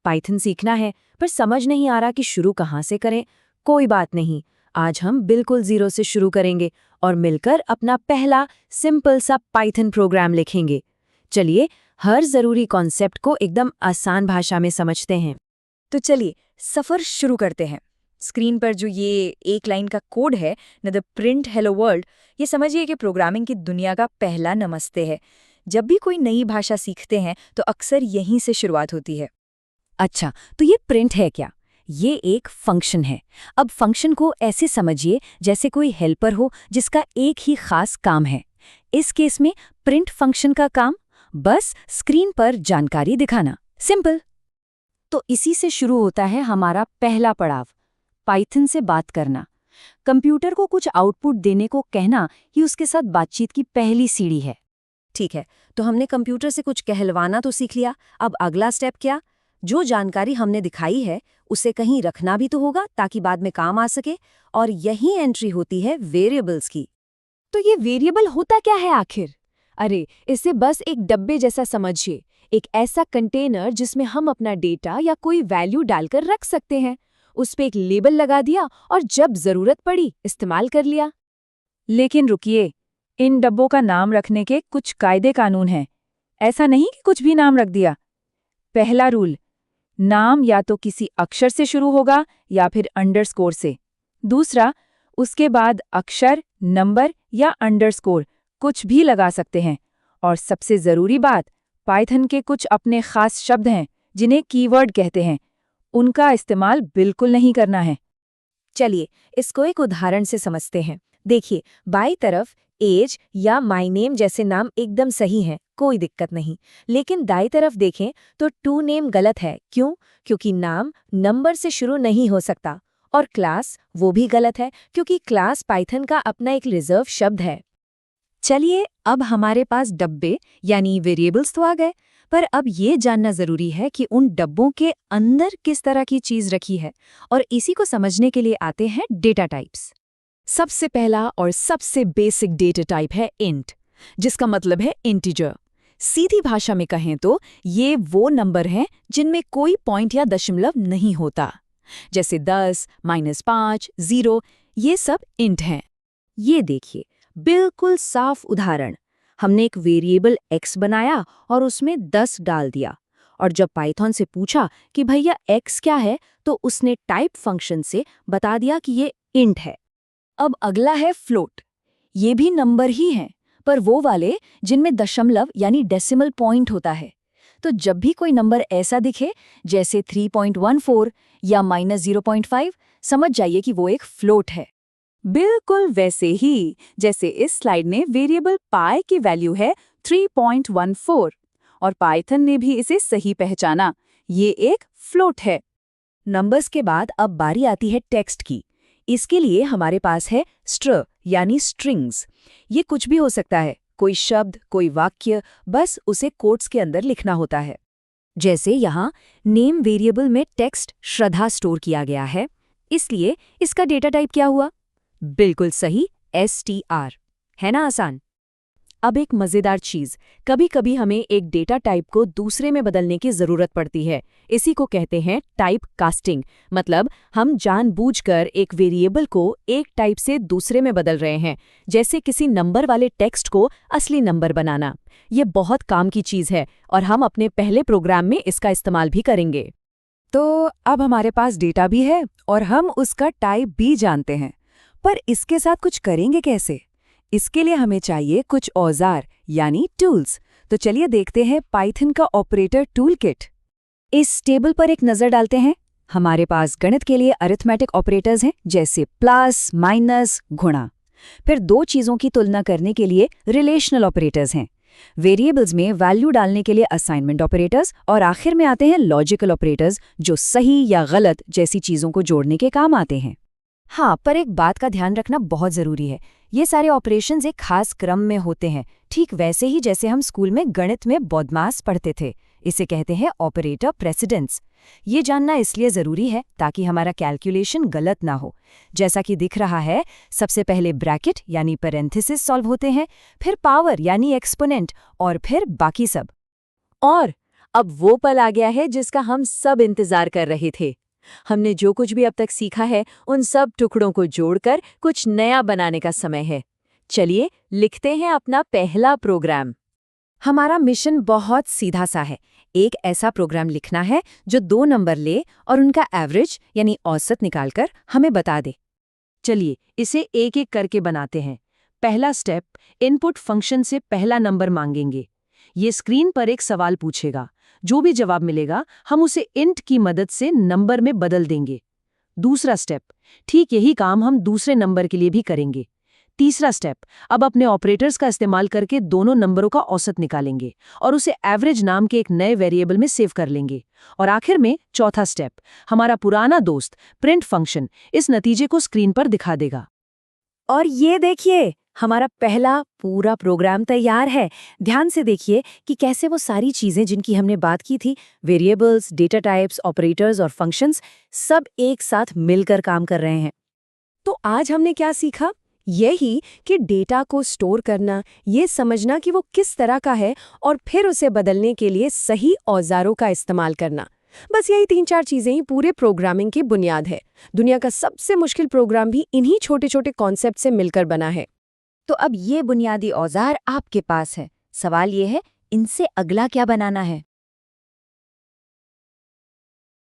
Python सीखना है पर समझ नहीं आ रहा कि शुरू कहाँ से करें। कोई बात नहीं, आज हम बिल्कुल ज़ीरो से शुरू करेंगे और मिलकर अपना पहला सिंपल सा पाइथन प्रोग्राम लिखेंगे। चलिए हर ज़रूरी कॉन्सेप्ट को एकदम आसान भाषा में समझते हैं। तो चलिए सफ़र शुरू करते हैं। स्क्रीन पर जो ये एक लाइन का कोड है न द प्रिंट हेलो वर्ल्ड, ये समझिए कि प्रोग्रामिंग की दुनिया का पहला नमस्ते है। जब भी कोई नई भाषा सीखते हैं तो अक्सर यहीं से शुरुआत होती है। अच्छा, तो ये प्रिंट है क्या? ये एक फंक्शन है। अब फंक्शन को ऐसे समझिए जैसे कोई हेल्पर हो जिसका एक ही खास काम है। इस केस में प्रिंट फंक्शन का काम बस स्क्रीन पर जानकारी दिखाना, सिंपल। तो इसी से शुरू होता है हमारा पहला पड़ाव, पाइथन से बात करना। कंप्यूटर को कुछ आउटपुट देने को कहना ही उसके साथ बातचीत की पहली सीढ़ी है। ठीक है, तो हमने कंप्यूटर से कुछ कहलवाना तो सीख लिया। अब अगला स्टेप क्या? जो जानकारी हमने दिखाई है उसे कहीं रखना भी तो होगा ताकि बाद में काम आ सके, और यही एंट्री होती है वेरिएबल्स की। तो ये वेरिएबल होता क्या है आखिर? अरे, इसे बस एक डब्बे जैसा समझिए, एक ऐसा कंटेनर जिसमें हम अपना डेटा या कोई वैल्यू डालकर रख सकते हैं। उस पे एक लेबल लगा दिया और जब जरूरत पड़ी इस्तेमाल कर लिया। लेकिन रुकिए, इन डब्बों का नाम रखने के कुछ कायदे कानून हैं। ऐसा नहीं कि कुछ भी नाम रख दिया। पहला रूल, नाम या तो किसी अक्षर से शुरू होगा या फिर अंडरस्कोर से। दूसरा, उसके बाद अक्षर, नंबर या अंडरस्कोर कुछ भी लगा सकते हैं। और सबसे ज़रूरी बात, पाइथन के कुछ अपने खास शब्द हैं जिन्हें कीवर्ड कहते हैं, उनका इस्तेमाल बिल्कुल नहीं करना है। चलिए इसको एक उदाहरण से समझते हैं। देखिए, बाईं तरफ एज या माय नेम जैसे नाम एकदम सही हैं, कोई दिक्कत नहीं। लेकिन दाईं तरफ देखें तो टू नेम गलत है। क्यों? क्योंकि नाम नंबर से शुरू नहीं हो सकता। और क्लास वो भी गलत है क्योंकि क्लास पाइथन का अपना एक रिजर्व शब्द है। चलिए, अब हमारे पास डब्बे यानी वेरिएबल्स तो आ गए, पर अब ये जानना जरूरी है कि उन डब्बों के अंदर किस तरह की चीज रखी है, और इसी को समझने के लिए आते हैं डेटा टाइप्स। सबसे पहला और सबसे बेसिक डेटा टाइप है इंट, जिसका मतलब है इंटीजर। सीधी भाषा में कहें तो ये वो नंबर हैं जिनमें कोई पॉइंट या दशमलव नहीं होता, जैसे 10, -5, 0, ये सब इंट हैं। ये देखिए, बिल्कुल साफ उदाहरण। हमने एक वेरिएबल x बनाया और उसमें 10 डाल दिया, और जब पाइथन से पूछा कि भैया x क्या है, तो उसने टाइप फंक्शन से बता दिया कि ये इंट है। अब अगला है फ्लोट। ये भी नंबर ही हैं, पर वो वाले जिनमें दशमलव यानी डेसिमल पॉइंट होता है। तो जब भी कोई नंबर ऐसा दिखे जैसे 3.14 या -0.5, समझ जाइए कि वो एक फ्लोट है। बिल्कुल वैसे ही जैसे इस स्लाइड में वेरिएबल पाई की वैल्यू है 3.14, और पाइथन ने भी इसे सही पहचाना, ये एक फ्लोट है। नंबर्स के बाद अब बारी आती है टेक्स्ट की। इसके लिए हमारे पास है स्ट्र यानी स्ट्रिंग्स। ये कुछ भी हो सकता है, कोई शब्द, कोई वाक्य, बस उसे कोट्स के अंदर लिखना होता है। जैसे यहाँ नेम वेरिएबल में टेक्स्ट श्रद्धा स्टोर किया गया है, इसलिए इसका डेटा टाइप क्या हुआ? बिल्कुल सही, str। है ना आसान? अब एक मज़ेदार चीज़, कभी कभी हमें एक डेटा टाइप को दूसरे में बदलने की ज़रूरत पड़ती है। इसी को कहते हैं टाइप कास्टिंग। मतलब हम जानबूझकर एक वेरिएबल को एक टाइप से दूसरे में बदल रहे हैं, जैसे किसी नंबर वाले टेक्स्ट को असली नंबर बनाना। ये बहुत काम की चीज़ है और हम अपने पहले प्रोग्राम में इसका इस्तेमाल भी करेंगे। तो अब हमारे पास डेटा भी है और हम उसका टाइप भी जानते हैं, पर इसके साथ कुछ करेंगे कैसे? इसके लिए हमें चाहिए कुछ औजार यानी टूल्स। तो चलिए देखते हैं पाइथन का ऑपरेटर टूल किट। इस टेबल पर एक नज़र डालते हैं। हमारे पास गणित के लिए अरिथमेटिक ऑपरेटर्स हैं, जैसे प्लस, माइनस, गुणा। फिर दो चीज़ों की तुलना करने के लिए रिलेशनल ऑपरेटर्स हैं। वेरिएबल्स में वैल्यू डालने के लिए असाइनमेंट ऑपरेटर्स, और आखिर में आते हैं लॉजिकल ऑपरेटर्स, जो सही या गलत जैसी चीज़ों को जोड़ने के काम आते हैं। हाँ, पर एक बात का ध्यान रखना बहुत ज़रूरी है। ये सारे ऑपरेशंस एक खास क्रम में होते हैं, ठीक वैसे ही जैसे हम स्कूल में गणित में बॉडमास पढ़ते थे। इसे कहते हैं ऑपरेटर प्रेसिडेंस। ये जानना इसलिए ज़रूरी है ताकि हमारा कैलकुलेशन गलत ना हो। जैसा कि दिख रहा है, सबसे पहले ब्रैकेट यानी पैरेंथेसिस सॉल्व होते हैं, फिर पावर यानी एक्सपोनेंट, और फिर बाकी सब। और अब वो पल आ गया है जिसका हम सब इंतजार कर रहे थे। हमने जो कुछ भी अब तक सीखा है, उन सब टुकड़ों को जोड़कर कुछ नया बनाने का समय है। चलिए लिखते हैं अपना पहला प्रोग्राम। हमारा मिशन बहुत सीधा सा है। एक ऐसा प्रोग्राम लिखना है जो 2 नंबर ले और उनका एवरेज यानी औसत निकालकर हमें बता दे। चलिए इसे एक एक करके बनाते हैं। पहला स्टेप, इनपुट फंक्शन से पहला नंबर मांगेंगे। ये स्क्रीन पर एक सवाल पूछेगा। जो भी जवाब मिलेगा हम उसे इंट की मदद से नंबर में बदल देंगे। दूसरा स्टेप, ठीक यही काम हम दूसरे नंबर के लिए भी करेंगे। तीसरा स्टेप, अब अपने ऑपरेटर्स का इस्तेमाल करके दोनों नंबरों का औसत निकालेंगे और उसे एवरेज नाम के एक नए वेरिएबल में सेव कर लेंगे। और आखिर में चौथा स्टेप, हमारा पुराना दोस्त प्रिंट फंक्शन इस नतीजे को स्क्रीन पर दिखा देगा। और ये देखिए, हमारा पहला पूरा प्रोग्राम तैयार है। ध्यान से देखिए कि कैसे वो सारी चीजें जिनकी हमने बात की थी, वेरिएबल्स, डेटा टाइप्स, ऑपरेटर्स और फंक्शंस, सब एक साथ मिलकर काम कर रहे हैं। तो आज हमने क्या सीखा? यही कि डेटा को स्टोर करना, ये समझना कि वो किस तरह का है और फिर उसे बदलने के लिए सही औजारों का इस्तेमाल करना। बस यही 3-4 चीजें ही पूरे प्रोग्रामिंग की बुनियाद है। दुनिया का सबसे मुश्किल प्रोग्राम भी इन्हीं छोटे-छोटे कॉन्सेप्ट से मिलकर बना है। तो अब ये बुनियादी औजार आपके पास है। सवाल ये है, इनसे अगला क्या बनाना है?